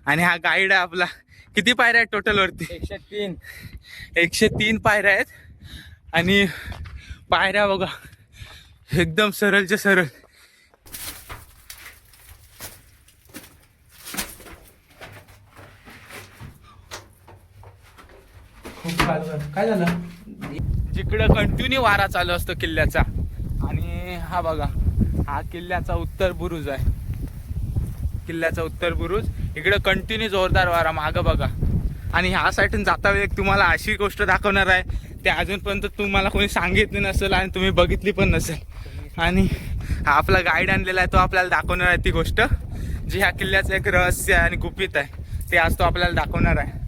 आणि हा गाईड आहे आपला. किती पायऱ्या आहेत टोटल वरती? 103. 103 पायऱ्या आहेत. आणि पायऱ्या बघा एकदम सरळच्या सरळ. काय झालं? जिकडं कंटिन्यू वारा चालू असतो किल्ल्याचा. आणि हा बघा, हा किल्ल्याचा उत्तर बुरुज आहे. किल्ल्याचा उत्तर बुरुज. इकडं कंटिन्यू जोरदार वारा. मागं बघा. आणि ह्या साईडून जाता वेळी तुम्हाला अशी गोष्ट दाखवणार आहे ते अजूनपर्यंत तुम्हाला कोणी सांगितली नसेल आणि तुम्ही बघितली पण नसेल. आणि हा आपला गाईड आणलेला आहे, तो आपल्याला दाखवणार आहे ती गोष्ट जी ह्या किल्ल्याचं एक रहस्य आणि गुपित आहे. ते आज तो आपल्याला दाखवणार आहे.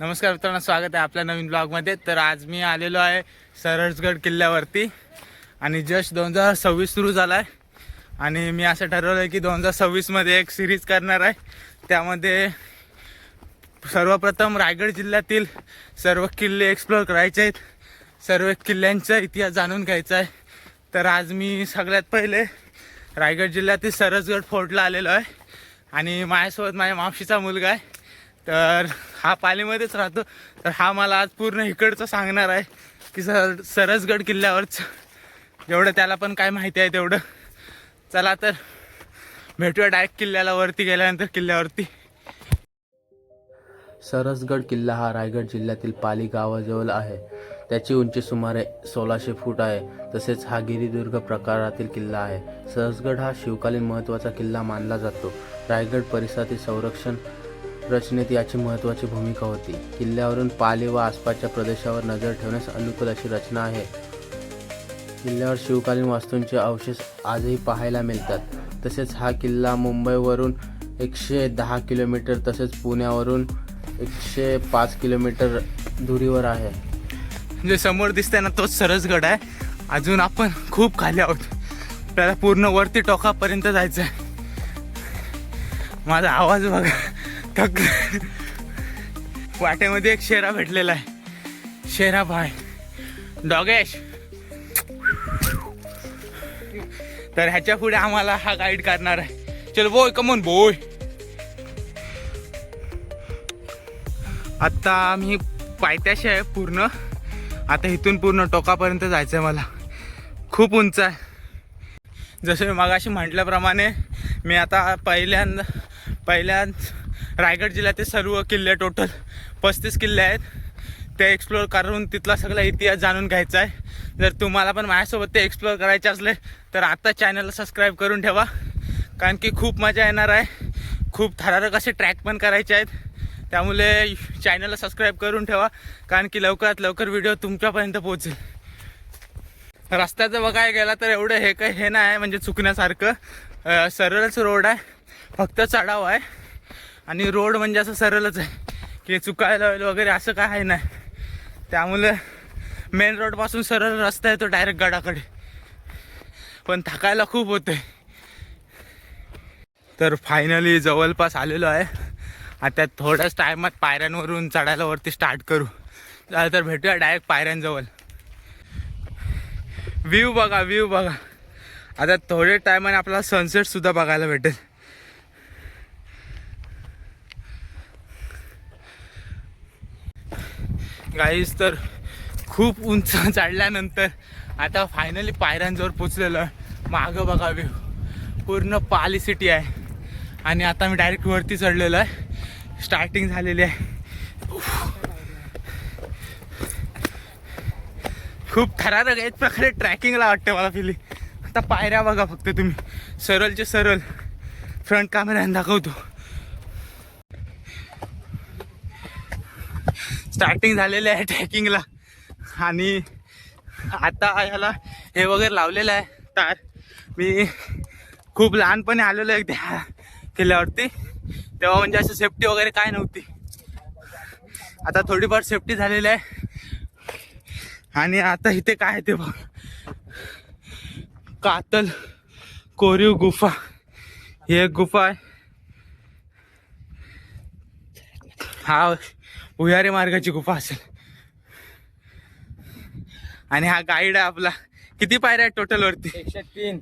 नमस्कार मित्रांनो, स्वागत आहे आपल्या नवीन ब्लॉगमध्ये. तर आज मी आलेलो आहे सरळगड किल्ल्यावरती. आणि जस्ट 2026 सुरू झाला आहे. आणि मी असं ठरवलं आहे की 2026मध्ये एक सिरीज करणार आहे. त्यामध्ये सर्वप्रथम रायगड जिल्ह्यातील सर्व किल्ले एक्सप्लोअर करायचे आहेत. सर्व किल्ल्यांचा इतिहास जाणून घ्यायचा आहे. तर आज मी सगळ्यात पहिले रायगड जिल्ह्यातील सरळगड फोर्टला आलेलो आहे. आणि माझ्यासोबत माझ्या मावशीचा मुलगा आहे. तर हा पालीमध्येच राहतो. तर हा मला आज पूर्ण इकडचं सांगणार आहे की सरळगड किल्ल्यावरचं जेवढं त्याला पण काय माहिती आहे तेवढं. चला तर भेटूया डायरेक्ट किल्ल्याला. वरती गेल्यानंतर किल्ल्यावरती. सरसगड किल्ला हा रायगड जिल्ह्यातील पाली गावाजवळ आहे. त्याची उंची सुमारे 1600 फूट आहे. तसेच हा गिरिदुर्ग प्रकारातील किल्ला आहे. सरसगड हा शिवकालीन महत्त्वाचा किल्ला मानला जातो. रायगड परिसरातील संरक्षण रचनेत याची महत्त्वाची भूमिका होती. किल्ल्यावरून पाली व आसपासच्या प्रदेशावर नजर ठेवण्यास अनुकूल अशी रचना आहे. किल्ल्यावर शिवकालीन वास्तूंचे अवशेष आजही पाहायला मिळतात. तसेच हा किल्ला मुंबईवरून 110 किलोमीटर तसेच पुण्यावरून 105 किलोमीटर दुरीवर आहे. जे समोर दिसतंय ना तोच सरळगड आहे. अजून आपण खूप खाली आहोत. आपल्याला पूर्ण वरती टोकापर्यंत जायचं आहे. माझा आवाज बघा थक. वाटेमध्ये एक शेरा भेटलेला आहे. शेरा भाई डॉगेश. तर ह्याच्या पुढे आम्हाला हा गाईड करणार आहे. चल बोय, कमॉन बोय. आता मी पायथ्याशी आहे पूर्ण. आता इथून पूर्ण टोकापर्यंत जायचं आहे मला. खूप उंच आहे. जसं मी मगाशी म्हटल्याप्रमाणे मी आता पहिल्या रायगड जिल्ह्यातील सर्व किल्ले, टोटल 35 किल्ले आहेत, ते एक्सप्लोअर करून तिथला सगळा इतिहास जाणून घ्यायचा आहे. जर तुम्हाला पण माझ्यासोबत ते एक्सप्लोअर करायचे असले तर आता चॅनलला सबस्क्राईब करून ठेवा. कारण की खूप मजा येणार आहे. खूप थरारक असे ट्रॅक पण करायचे आहेत. त्यामुळे चॅनलला सबस्क्राईब करून ठेवा. कारण की लवकरात लवकर व्हिडिओ तुमच्यापर्यंत पोहोचेल. रस्त्याचं बघायला गेला तर एवढं हे नाही आहे म्हणजे चुकण्यासारखं. सरळच रोड आहे. फक्त चढाव आहे. आणि रोड म्हणजे असं सरळच आहे की चुकायला वगैरे असं काय आहे नाही. त्यामुळे मेन रोडपासून सरळ रस्ता येतो डायरेक्ट गडाकडे. पण थकायला खूप होते. तर फायनली जवळपास आलेलो आहे. आता थोड्याच टायमात पायऱ्यांवरून चढायला वरती स्टार्ट करू. तर भेटूया डायरेक्ट पायऱ्यांजवळ. व्ह्यू बघा, व्ह्यू बघा. आता थोड्या टायमाने आपल्याला सनसेटसुद्धा बघायला भेटेल. गाईस, तर खूप उंच चढल्यानंतर आता फायनली पायऱ्यांजवळ पोचलेलो आहे. मागं बघा व्ह्यू. पूर्ण पाली सिटी आहे. आणि आता मी डायरेक्ट वरती चढलेलो आहे. स्टार्टिंग झालेली आहे. खूप थरारक एक प्रकारे ट्रॅकिंगला वाटते मला फिलिंग. आता पायऱ्या बघा फक्त तुम्ही. सरळचे सरळ. फ्रंट कॅमेऱ्याने दाखवतो. स्टार्टिंग झालेलं आहे ट्रॅकिंगला. आणि आता याला हे वगैरे लावलेलं आहे तार. मी खूप लहानपणी आलेलो आहे त्या किल्ल्यावरती. तेव्हा म्हणजे असं सेफ्टी वगैरे काय नव्हती. आता थोडीफार सेफ्टी झालेली आहे. आणि आता इथे काय आहे ते बघ. कातल कोरीव गुफा. ही एक गुफा आहे. हा भुयारी मार्गाची गुफा असेल. आणि हा गाईड आहे आपला किती पायऱ्या आहेत टोटल वरती? 103.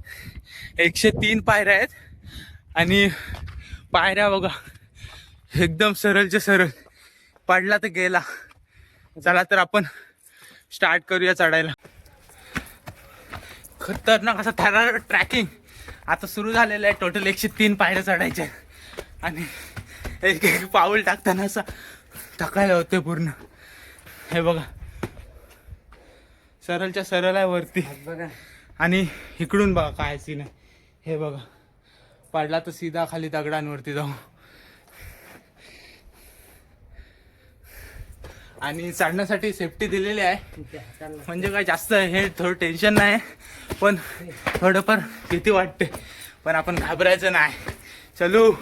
103 पायऱ्या आहेत. आणि पायऱ्या बघा एकदम सरळच्या सरळ, पडला तर गेला. चला तर आपण स्टार्ट करूया चढायला. खतरनाक असा थरार ट्रॅकिंग आता सुरू झालेलं आहे. टोटल 103 पायऱ्या चढायच्या आहेत. आणि एक एक पाऊल टाकताना असं थकायला होते पूर्ण. हे बघा सरळच्या सरळ आहे वरती. बघा आणि इकडून बघा काय सीन आहे. हे बघा पडला तर सीधा खाली दगडांवरती जाऊ. आणि चढण्यासाठी सेफ्टी दिलेली आहे. म्हणजे काय जास्त हे थोडं टेन्शन नाही, पण थोडंफार भीती वाटते. पण आपण घाबरायचं नाही. चलू.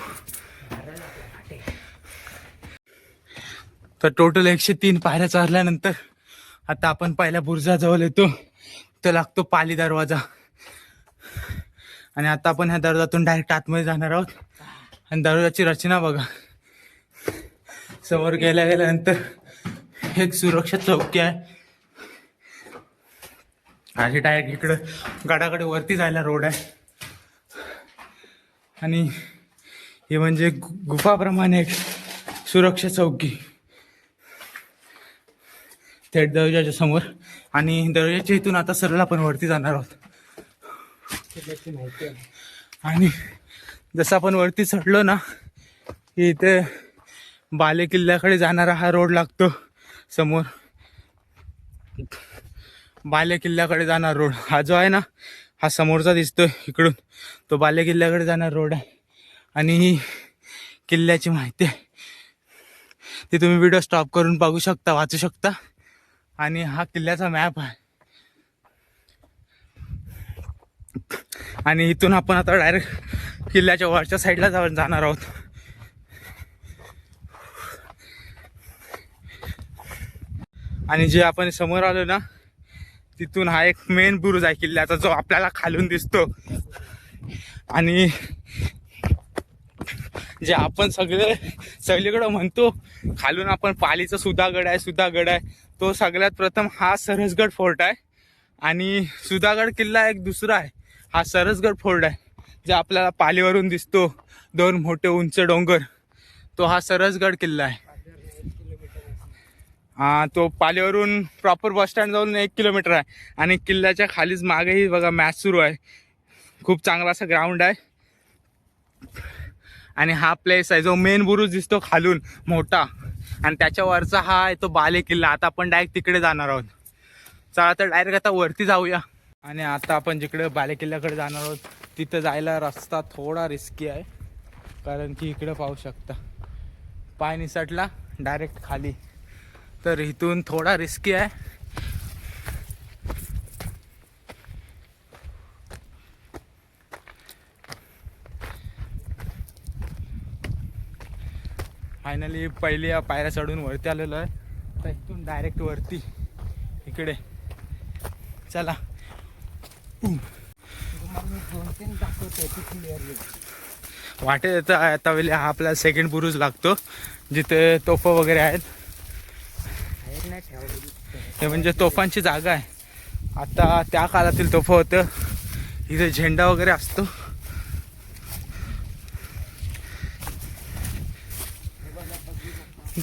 तर टोटल 103 पायऱ्या चढल्यानंतर आता आपण पहिल्या बुरुजाजवळ येतो. तो लागतो पाली दरवाजा. आणि आता आपण ह्या दरवाजातून डायरेक्ट आतमध्ये जाणार आहोत. आणि दरवाजाची रचना बघा. समोर गेल्यानंतर एक सुरक्षा चौकी आहे. आणि डायरेक्ट इकडं गडाकडे वरती जायला रोड आहे. आणि हे म्हणजे गुफाप्रमाणे एक सुरक्षा चौकी थेट दरवाजाच्या समोर. आणि दरवाजाच्या इथून आता सरळ आपण वरती जाणार आहोत. माहिती आहे. आणि जसं आपण वरती चढलो ना की इथे बाले किल्ल्याकडे जाणारा हा रोड लागतो समोर. बाले किल्ल्याकडे जाणार रोड हा जो आहे ना, हा समोरचा दिसतोय इकडून, तो बाले किल्ल्याकडे जाणार रोड आहे. आणि ही किल्ल्याची माहिती आहे ती तुम्ही व्हिडिओ स्टॉप करून बघू शकता, वाचू शकता. आणि हा किल्ल्याचा मॅप आहे. आणि इथून आपण आता डायरेक्ट किल्ल्याच्या वरच्या साईडला जाणार आहोत. आणि जे आपण समोर आलो ना तिथून हा एक मेन बुरुज आहे किल्ल्याचा, जो आपल्याला खालून दिसतो. आणि जे आपण सगळीकडं म्हणतो खालून आपण पालीचा सुधागड आहे, तो सगळ्यात प्रथम हा सरसगड फोर्ट आहे. आणि सुधागड किल्ला एक दुसरा आहे, हा सरसगड फोर्ट आहे, जे आपल्याला पालीवरून दिसतो. 2 मोठे उंच डोंगर, तो हा सरसगड किल्ला आहे. हा तो पालीवरून प्रॉपर बस स्टँड जाऊन 1 किलोमीटर आहे. आणि किल्ल्याच्या खालीच मागेही बघा मॅच सुरू आहे. खूप चांगला असा ग्राउंड आहे. आणि हा प्लेस आहे जो मेन बुरुज दिसतो खालून मोठा, आणि त्याच्यावरचा हा आहे तो बाले किल्ला. आता आपण डायरेक्ट तिकडे जाणार आहोत. चला तर डायरेक्ट आता वरती जाऊया. आणि आता आपण जिकडे बाले किल्ल्याकडे जाणार आहोत तिथं जायला रस्ता थोडा रिस्की आहे, कारण की इकडे पाहू शकता पाय निसटला डायरेक्ट खाली, तर इथून थोडा रिस्की आहे. फायनली पहिली पायऱ्या चढून वरती आलेलो आहे. तर इथून डायरेक्ट वरती इकडे चला. वाटेत येतं आता वेळी हा आपला सेकंड बुरुज लागतो, जिथे तोफा वगैरे आहेत. हे म्हणजे तोफांची जागा आहे. आता त्या काळातील तोफा होतं. इथे झेंडा वगैरे असतो.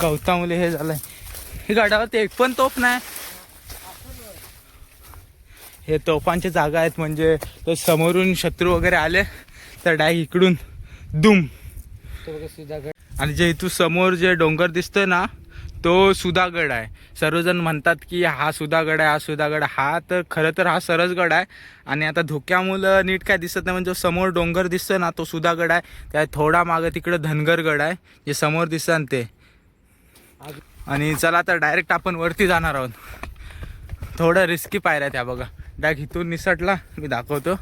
गवतामुळे हे झालंय. हे गडावरती एक पण तोफ नाही. हे तोफांची जागा आहेत, म्हणजे तो समोरून शत्रू वगैरे आले तर डायरेक्ट इकडून दुम. आणि जे इथून समोर जे डोंगर दिसतोय ना तो सुधागड आहे. सर्वजण म्हणतात की हा सुधागड आहे, हा तर खरं तर हा सरसगड आहे. आणि आता धुक्यामुळं नीट काय दिसत नाही, म्हणजे समोर डोंगर दिसतोय ना तो सुधागड आहे. त्या थोडा मागं तिकडे धनगरगड आहे जे समोर दिसतं ना ते. आणि चला तर डायरेक्ट आपण वरती जाणार आहोत. थोडं रिस्की पायऱ्या त्या बघा. डायरेक्ट इथून निसटला मी दाखवतो,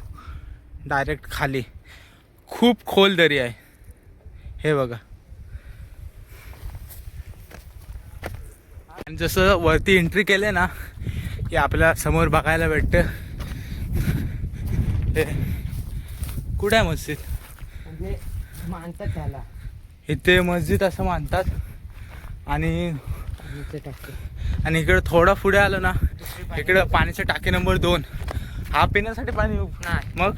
डायरेक्ट खाली खूप खोल दरी आहे. हे बघा. आणि जसं वरती एंट्री केले ना की आपल्या समोर बघायला भेटतं हे कुठे आहे मस्जिद, म्हणजे मानतात त्याला इथे मस्जिद असं मानतात. आणि टाकते. इकडं थोडं पुढे आलं ना इकडं पाण्याचे टाकी नंबर 2. हा पिण्यासाठी पाणी नाही, मग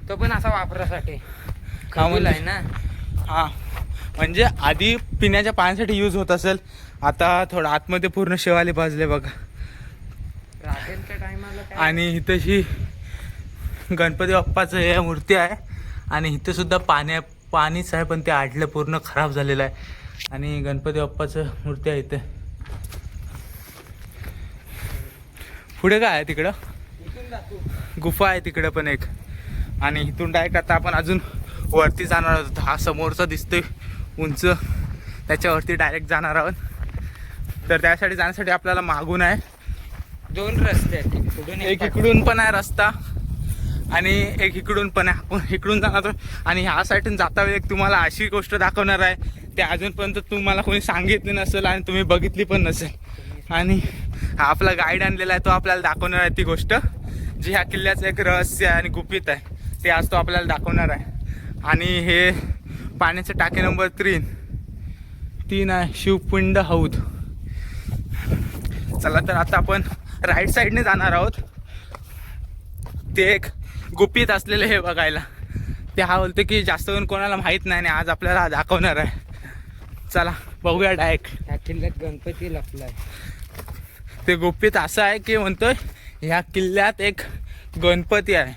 तो पण असा वापरासाठी हा, खबूल म्हणजे आहे ना. हा म्हणजे आधी पिण्याच्या पाण्यासाठी यूज होत असेल, आता थोडं आतमध्ये पूर्ण शेवाली भाजले बघा. रात्रीच्या टायमाला आणि इथं ही गणपती बाप्पाचं हे मूर्ती आहे आणि इथं सुद्धा पाणीच आहे, पण ते आडलं पूर्ण खराब झालेलं आहे. आणि गणपती बाप्पाचं मूर्ती आहे इथे. पुढे काय आहे तिकडं? गुफा आहे तिकडं पण एक. आणि इथून डायरेक्ट आता आपण अजून वरती जाणार आहोत. हा समोरचा दिसतोय उंच, त्याच्यावरती डायरेक्ट जाणार आहोत. तर त्यासाठी जाण्यासाठी आपल्याला मागून आहे 2 रस्ते आहेत, पुढून एक इकडून पण आहे रस्ता आणि एक इकडून पण आहे. आपण इकडून जाणार आहोत आणि ह्या साईडून जाता वेळी एक तुम्हाला अशी गोष्ट दाखवणार आहे, ते अजूनपर्यंत तुम्हाला कोणी सांगितली नसेल आणि तुम्ही बघितली पण नसेल. आणि हा आपला गाईड आणलेला आहे, तो आपल्याला दाखवणार आहे ती गोष्ट, जी ह्या किल्ल्याचं एक रहस्य आहे आणि गुपित आहे, ते आज तो आपल्याला दाखवणार आहे. आणि हे पाण्याचे टाके नंबर 3 आहे, शिवपिंड हौद. चला तर आता आपण राईट साईडने जाणार आहोत, ते एक गुपित असलेलं हे बघायला. ते हा बोलते की जास्त करून कोणाला माहीत नाही आणि आज आपल्याला दाखवणार आहे. चला बघूया डायरेक्ट. ह्या किल्ल्यात गणपती लपलाय. ते गुपित असं आहे की म्हणतोय ह्या किल्ल्यात एक गणपती आहे,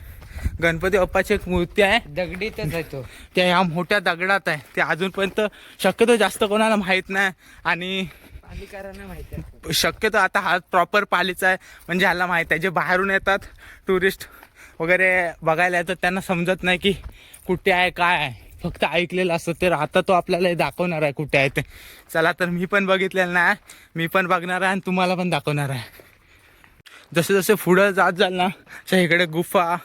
गणपती बाप्पाची एक मूर्ती आहे, दगडीतच आहे तो. त्या ह्या मोठ्या दगडात आहे. ते अजूनपर्यंत शक्यतो जास्त कोणाला माहीत नाही आणि पालिकारांना माहिती आहे. शक्यतो आता हा प्रॉपर पालीचा आहे, म्हणजे ह्याला माहीत आहे. जे बाहेरून येतात टुरिस्ट वगैरे बघायला येतात त्यांना समजत नाही की कुठे आहे काय आहे, फक्त ऐकलेलं असतं. ते आता तो आपल्याला हे दाखवणार आहे कुठे आहे ते. चला तर मी पण बघितलेलं नाही, मी पण बघणार आहे आणि तुम्हाला पण दाखवणार आहे. जसे जसे पुढं जात जाल ना, अशा इकडे गुफा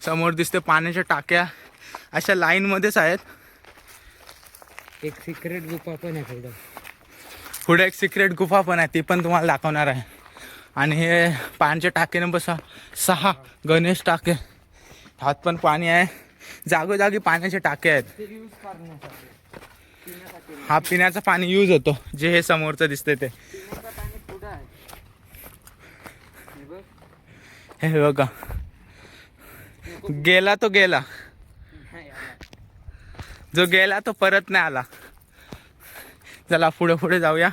समोर दिसते, पाण्याच्या टाक्या अशा लाईनमध्येच आहेत. एक सिक्रेट गुफा पण आहे पुढे एक सिक्रेट गुफा पण आहे, ती पण तुम्हाला दाखवणार आहे. आणि हे पाण्याचे टाके नंबर 6 गणेश टाके, हात पण पाणी आहे, जागोजागी पाण्याचे टाके आहेत. ते यूज करण्यासाठी, पिण्यासाठी. हा पिण्याचं पाणी यूज होतो, जे हे समोरचं दिसतंय ते. पिण्याचं पाणी पुढं आहे. हे बघ. हे बघा, गेला तो गेला, नाही आला. जो गेला तो परत नाही आला. चला पुढे पुढे जाऊया.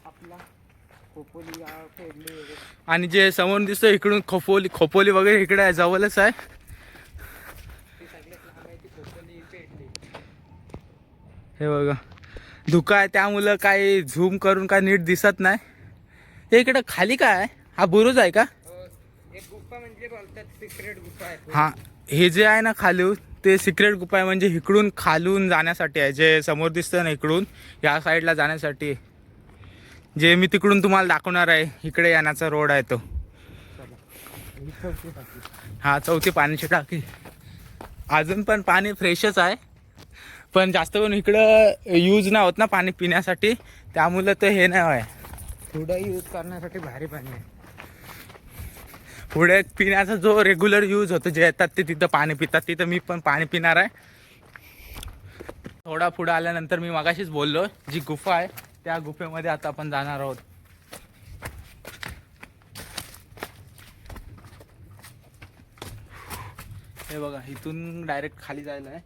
आपला खोपोली गाव फेडले वगैरे. आणि जे समोर दिसतंय इकडून खोपोली वगैरे इकडे आहे, जवळच आहे. ते सगळ्यात लांब आहे ती खोपोली फेडले. हे बघा धुका आहे, त्यामुळं काही झूम करून काय नीट दिसत नाही. हे इकडे खाली काय आहे? हा बुरुज आहे का? एक गुफा म्हणजे बोलतात सिक्रेट गुफा आहे. हा, हे जे आहे ना खाली ते सिक्रेट गुफा आहे, म्हणजे इकडून खालून जाण्यासाठी आहे. जे समोर दिसतं ना इकडून या साईडला जाण्यासाठी, जे मी तिकडून तुम्हाला दाखवणार आहे. इकडे येण्याचा रोड आहे तो. ही चौथी टाकी. हा, चौथी पाण्याची टाकी. अजून पण पाणी फ्रेशच आहे, पण जास्त करून इकडं यूज नाही होत ना पाणी पिण्यासाठी, त्यामुळं तर हे नाही आहे. थोडं यूज करण्यासाठी भारी पाणी आहे. पुढे पिण्याचा जो रेग्युलर यूज होतो, जे येतात ते तिथं पाणी पितात, तिथं मी पण पाणी पिणार आहे. थोडा पुढं आल्यानंतर मी मगाशीच बोललो, जी गुफा आहे त्या गुफेमध्ये आता आपण जाणार आहोत. हे बघा, इथून डायरेक्ट खाली जायला आहे.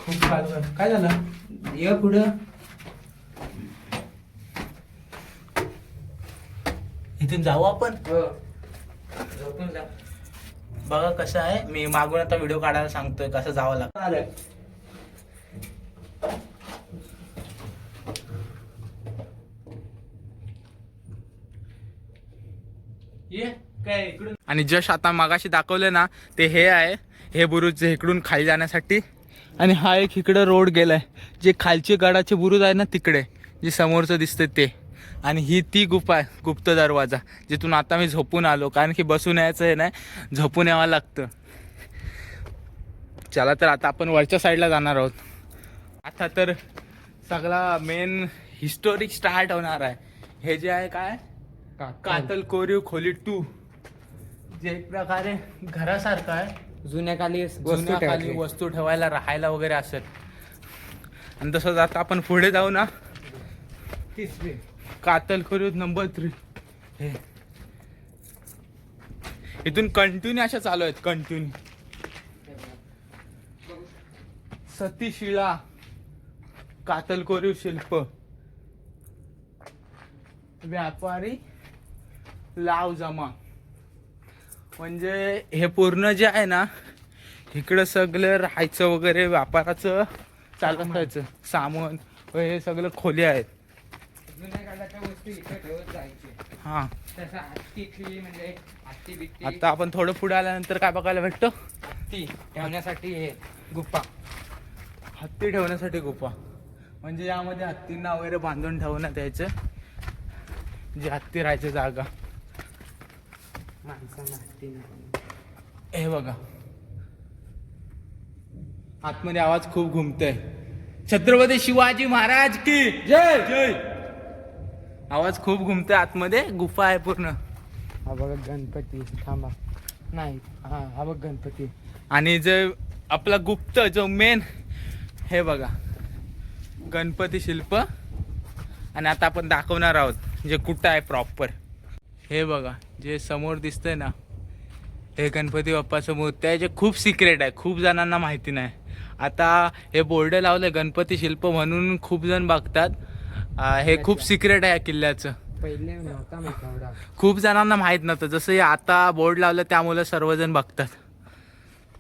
खूप काय झालं? ये पुढं. इथून जाऊ आपण. झोपून जा. बघा कसं आहे, मी मागून आता व्हिडिओ काढायला सांगतोय कसं जावं लागतं. आणि जस्ट आता मागाशी दाखवलं ना, ते हे आहे, हे बुरुज इकडून खाली जाण्यासाठी. आणि हा एक इकडं रोड गेलाय, जे खालचे गडाचे बुरुज आहे ना तिकडे, जे समोरचं दिसतं ते. आणि ही ती गुफा आहे, गुप्त दरवाजा, जिथून आता मी झोपून आलो, कारण की बसून यायचं आहे नाही, झोपून यावं लागतं. चला तर आता आपण वरच्या साईडला जाणार आहोत. आता तर सगळा मेन हिस्टोरिक स्टार्ट होणार आहे. हे जे आहे काय, कातल कोरीव खोली 2, जे एक प्रकारे घरासारखं आहे, जुन्याकाली जुन्या खाली वस्तू ठेवायला राहायला वगैरे असत. आणि तसंच आता आपण पुढे जाऊ ना, कातलखोरी नंबर 3 हे इथून कंटिन्यू अशा चालू आहेत. कंटिन्यू सतीशिळा, कातलकोरीव शिल्प, व्यापारी लाव जमा. म्हणजे हे पूर्ण जे आहे ना, इकडं सगळं राहायचं वगैरे, व्यापाराचं चालू असायचं. सामान हे सगळं खोली आहेत. जुन्या काळाच्या वस्तू इथे ठेवत जायचे. हा, तसं हत्तीची म्हणजे हत्ती बित्ती आता आपण थोडं पुढे आल्यानंतर काय बघायला भेटतो? हत्ती ठेवण्यासाठी हे गुप्पा. हत्ती ठेवण्यासाठी गुफा. म्हणजे यामध्ये हत्तींना वगैरे बांधून ठेवण्यात यायचं, जे हत्ती राहायची जागा. माणसांना हत्ती हे बघा, आतमध्ये आवाज खूप घुमतोय. छत्रपती शिवाजी महाराज की जय जय. आवाज खूप घुमतोय आतमध्ये. गुफा आहे पूर्ण. हा बघा गणपती. थांबा, नाही हा बघ गणपती. आणि जे आपला गुप्त जो मेन, हे बघा गणपती शिल्प. आणि आता आपण दाखवणार आहोत जे कुठं आहे प्रॉपर. हे बघा, जे समोर दिसतंय ना, हे गणपती बाप्पाचं मूर्ती आहे, जे खूप सिक्रेट आहे, खूप जणांना माहिती नाही. आता हे बोर्ड लावलंय गणपती शिल्प म्हणून खूप जण बघतात. हे खूप सिक्रेट आहे किल्ल्याचं. पहिले नव्हता माहिती एवढा. खूप जणांना माहीत नव्हतं. जसं हे आता बोर्ड लावलं त्यामुळे सर्वजण बघतात.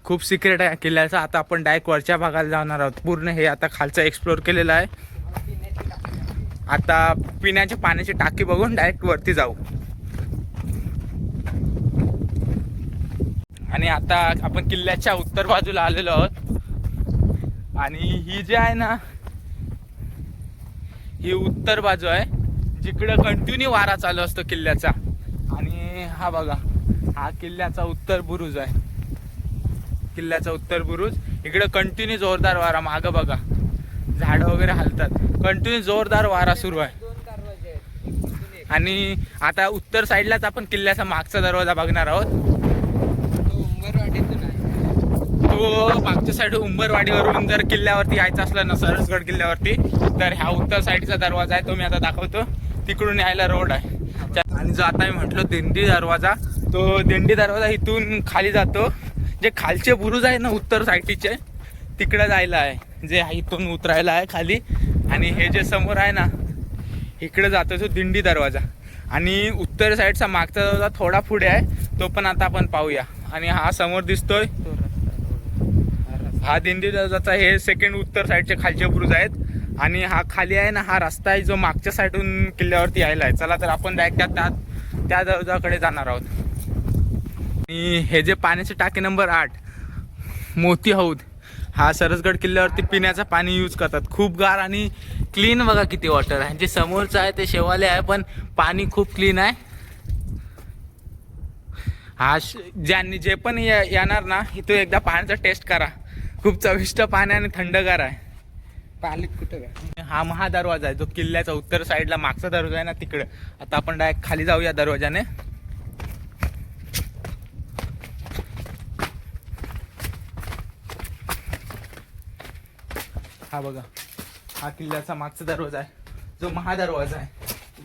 खूप सिक्रेट आहे किल्ल्याचं. आता आपण डायरेक्ट वरच्या भागाला जाणार आहोत. पूर्ण हे आता खालचं एक्सप्लोर केलेलं आहे. आता पिण्याच्या पाण्याची टाकी बघून डायरेक्ट वरती जाऊ. आणि आता आपण किल्ल्याच्या उत्तर बाजूला आलेलो आहोत. आणि ही जी आहे ना, ही उत्तर बाजू आहे, जिकडं कंटिन्यू वारा चालू असतो किल्ल्याचा. आणि हा बघा, हा किल्ल्याचा उत्तर बुरुज आहे. किल्ल्याचा उत्तर बुरुज. इकडं कंटिन्यू जोरदार वारा. मागं बघा, झाडं वगैरे हलतात. कंटिन्यू जोरदार वारा सुरू आहे. 2 दरवाजे आहेत. आणि आता उत्तर साईडलाच आपण किल्ल्याचा मागचा दरवाजा बघणार आहोत. तो उंबरवाडीतून आहे. तो मागच्या साईड उंबरवाडीवरून जर किल्ल्यावरती यायचं असलं ना, सरसगड किल्ल्यावरती, तर ह्या उत्तर साईडचा दरवाजा आहे, तो मी आता दाखवतो. तिकडून यायला रोड आहे. आणि जो आता मी म्हटलो दिंडी दरवाजा, तो दिंडी दरवाजा इथून खाली जातो. जे खालचे बुरुज आहे ना उत्तर साईडचे, तिकडे जायला आहे, जे इथून उतरायला आहे खाली. आणि हे जे समोर आहे ना, इकडे जातो तो दिंडी दरवाजा. आणि उत्तर साईडचा मागचा दरवाजा थोडा पुढे आहे, तो पण आता आपण पाहूया. आणि हा समोर दिसतोय, हा दिंडी दरवाजाचा हे सेकंड उत्तर साईडचे खालचे बुरुज आहेत. आणि हा खाली आहे ना, हा रस्ता आहे जो मागच्या साईडून किल्ल्यावरती यायला आहे. चला तर आपण डायरेक्ट त्या दरवाजाकडे जाणार आहोत. आणि हे जे पाण्याचे टाके नंबर 8 मोती हौद, हा सरसगड किल्ल्यावरती पिण्याचं पाणी यूज करतात. खूप गार आणि क्लीन. बघा किती वॉटर आहे. जे समोरचं आहे ते शेवाले आहे, पण पाणी खूप क्लीन आहे. हा ज्यांनी जे पण येणार ना, इथं एकदा पाण्याचा टेस्ट करा. खूप चविष्ट पाणी आणि थंडगार आहे. पालीत कुठं काय? हा महादरवाजा आहे जो किल्ल्याचा उत्तर साईडला मागचा दरवाजा आहे ना, तिकडे. आता आपण डायरेक्ट खाली जाऊया दरवाजाने. हा बघा, हा किल्ल्याचा मागचा दरवाजा आहे, जो महादरवाजा आहे.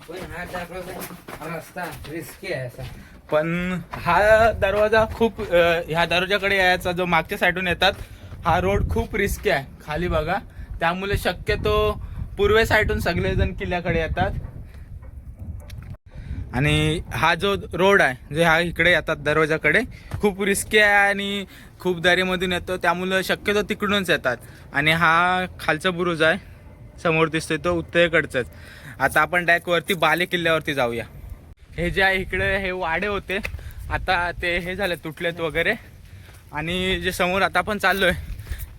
पण हा दरवाजा रस्ता रिस्की आहे असा. पण हा दरवाजा खूप ह्या दरवाजाकडे यायचा जो मागच्या साईडून येतात, हा रोड खूप रिस्की आहे. खाली बघा, त्यामुळे शक्यतो पूर्वे साईडून सगळेजण किल्ल्याकडे येतात. आणि हा जो रोड आहे, जे हा इकडे येतात दरवाजाकडे, खूप रिस्की आहे आणि खूप दरीमधून येतो, त्यामुळं शक्यतो तिकडूनच येतात. आणि हा खालचा बुरुज आहे समोर दिसतोय, तो उत्तरेकडचाच. आता आपण डायरेक्ट वरती बाले किल्ल्यावरती जाऊया. हे जे आहे इकडे हे वाडे होते, आता ते हे झाले, तुटलेत वगैरे. आणि जे समोर आता आपण चाललोय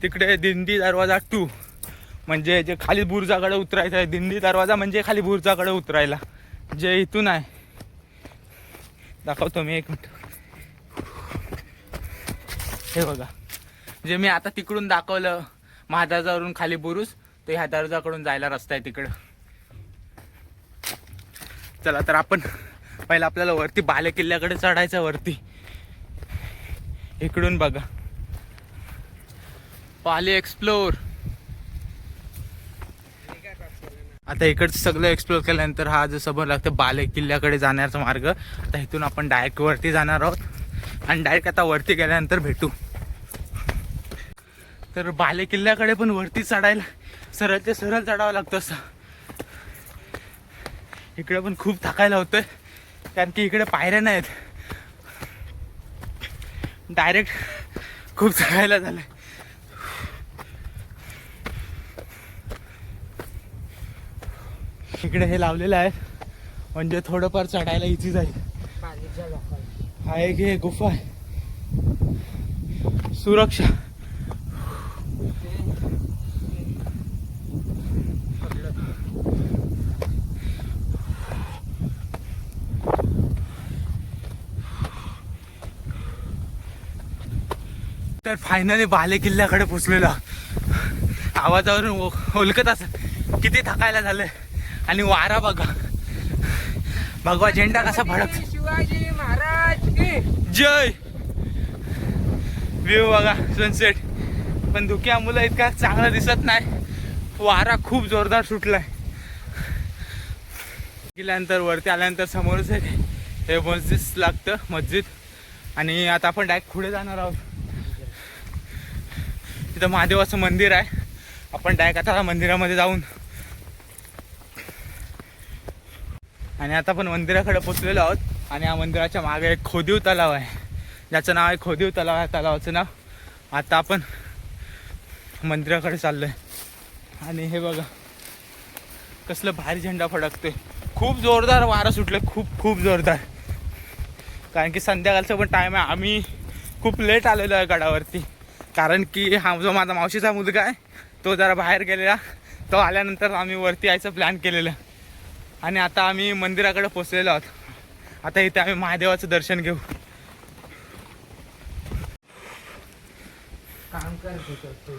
तिकडे दिंडी दरवाजा 2, म्हणजे जे खाली बुरुजाकडे उतरायचं आहे. दिंडी दरवाजा म्हणजे खाली बुरुजाकडे उतरायला, जे इथून आहे. दाखवतो मी, एक मिनिट. हे बघा, जे मी आता तिकडून दाखवलं महादरवाजावरून खाली बुरुज, तर ह्या दरवाजाकडून जायला रस्ता आहे तिकडं. चला तर आपण पहिला आपल्याला वरती बाले किल्ल्याकडे चढायचं. वरती इकडून बघा, पाली एक्सप्लोर. आता इकडचं सगळं एक्सप्लोर केल्यानंतर हा जो समोर लागतं बाले किल्ल्याकडे जाण्याचा मार्ग. आता इथून आपण डायरेक्ट वरती जाणार आहोत आणि डायरेक्ट आता वरती गेल्यानंतर भेटू. तर बाले किल्ल्याकडे पण वरती चढायला सरळ ते सरळ चढावं लागतं असं. इकडे पण खूप थकायला होतंय कारण की इकडे पायऱ्या नाहीत. डायरेक्ट खूप थकायला झालंय. इकडे हे लावलेलं आहे म्हणजे थोडंफार चढायला इझी जाईल. पालीच्या लोकांना हा एक हे गुफा आहे. सुरक्षा. तर फायनली बाले किल्ल्याकडे पोचलेलो. आवाजावरून ओळखत असत किती थकायला झालंय. आणि वारा बघा, भगवा झेंडा कसा फडक. शिवाजी महाराज की जय. व्ह्यू बघा सनसेट. पण धुक्यामुळं इतका चांगला दिसत नाही. वारा खूप जोरदार सुटलाय. गेल्यानंतर वरती आल्यानंतर समोरच हे मस्जिद लागतं मस्जिद. आणि आता आपण डायरेक्ट पुढे जाणार आहोत. तिथं महादेवाचं मंदिर आहे. आपण डायरेक्ट आता मंदिरामध्ये जाऊन आणि आता आपण मंदिराकडे पोचलेलो आहोत. आणि या मंदिराच्या मागे एक खोदीव तलाव आहे ज्याचं नाव आहे खोदीव तलाव. आहे तलावाचं नाव. आता आपण मंदिराकडे चाललोय आणि हे बघा कसलं भारी झेंडा फडकतोय. खूप जोरदार वारा सुटलं, खूप खूप जोरदार. कारण की संध्याकाळचं पण टाईम आहे. आम्ही खूप लेट आलेलो आहे गडावरती कारण की हा जो माझा मावशीचा मुलगा आहे तो जरा बाहेर गेलेला. तो आल्यानंतर आम्ही वरती यायचं प्लॅन केलेलं. आणि आता आम्ही मंदिराकडे पोचलेलो आहोत. आता इथे आम्ही महादेवाचं दर्शन घेऊ. काम करतो.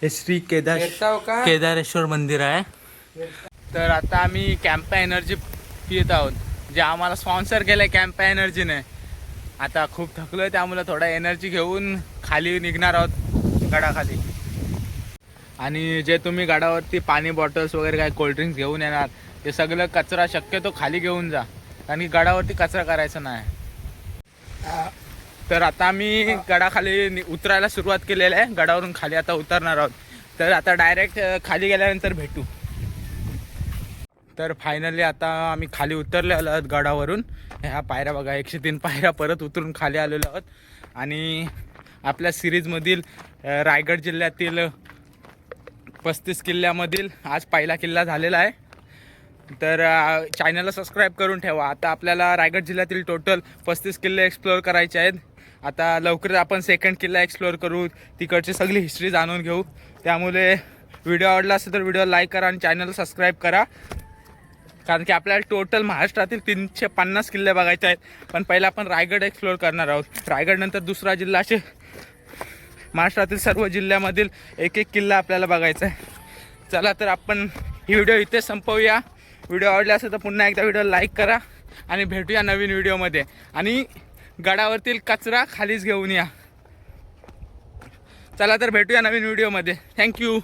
हे श्री केदारेश्वर मंदिर आहे. तर आता आम्ही कॅम्पा एनर्जी पित आहोत जे आम्हाला स्पॉन्सर केलं आहे कॅम्पा एनर्जीने. आता खूप थकलो आहे त्यामुळे थोडा एनर्जी घेऊन खाली निघणार आहोत गडाखाली. आणि जे तुम्ही गडावरती पाणी बॉटल्स वगैरे काय कोल्ड्रिंक्स घेऊन येणार ते सगळं कचरा शक्यतो खाली घेऊन जा कारण की गडावरती कचरा करायचा नाही. तर आता आम्ही गडाखाली उतरायला सुरुवात केलेली आहे. गडावरून खाली आता उतरणार आहोत. तर आता डायरेक्ट खाली गेल्यानंतर भेटू. तर फायनली आता आम्ही खाली उतरलेलो आहोत गडावरून. ह्या पायऱ्या बघा 103 पायऱ्या परत उतरून खाली आलेलो आहोत. आणि आपल्या सिरीजमधील रायगड जिल्ह्यातील 35 किल्ल्यामधील आज पहिला किल्ला झालेला आहे. तर चॅनलला सबस्क्राईब करून ठेवा. आता आपल्याला रायगड जिल्ह्यातील टोटल 35 किल्ले एक्सप्लोअर करायचे आहेत. आता लवकरच आपण सेकंड किल्ला एक्सप्लोअर करू. तिकडची सगळी हिस्ट्री जाणून घेऊ. त्यामुळे व्हिडिओ आवडला असेल तर व्हिडिओ लाईक करा आणि चॅनलला सबस्क्राईब करा. कारण की आपल्याला टोटल महाराष्ट्रातील 350 किल्ले बघायचे आहेत. पण पहिला आपण रायगड एक्सप्लोअर करणार आहोत. रायगडनंतर दुसरा जिल्हा असे महाराष्ट्रातील सर्व जिल्ह्यामधील एक एक किल्ला आपल्याला बघायचा आहे. चला तर आपण ही व्हिडिओ इथे संपवूया. व्हिडिओ आवडला असेल तर पुन्हा एकदा व्हिडिओ लाईक करा आणि भेटूया नवीन व्हिडिओमध्ये. आणि गडावरतील कचरा खालीच घेऊन या. चला तर भेटूया नवीन व्हिडिओमध्ये. थँक्यू.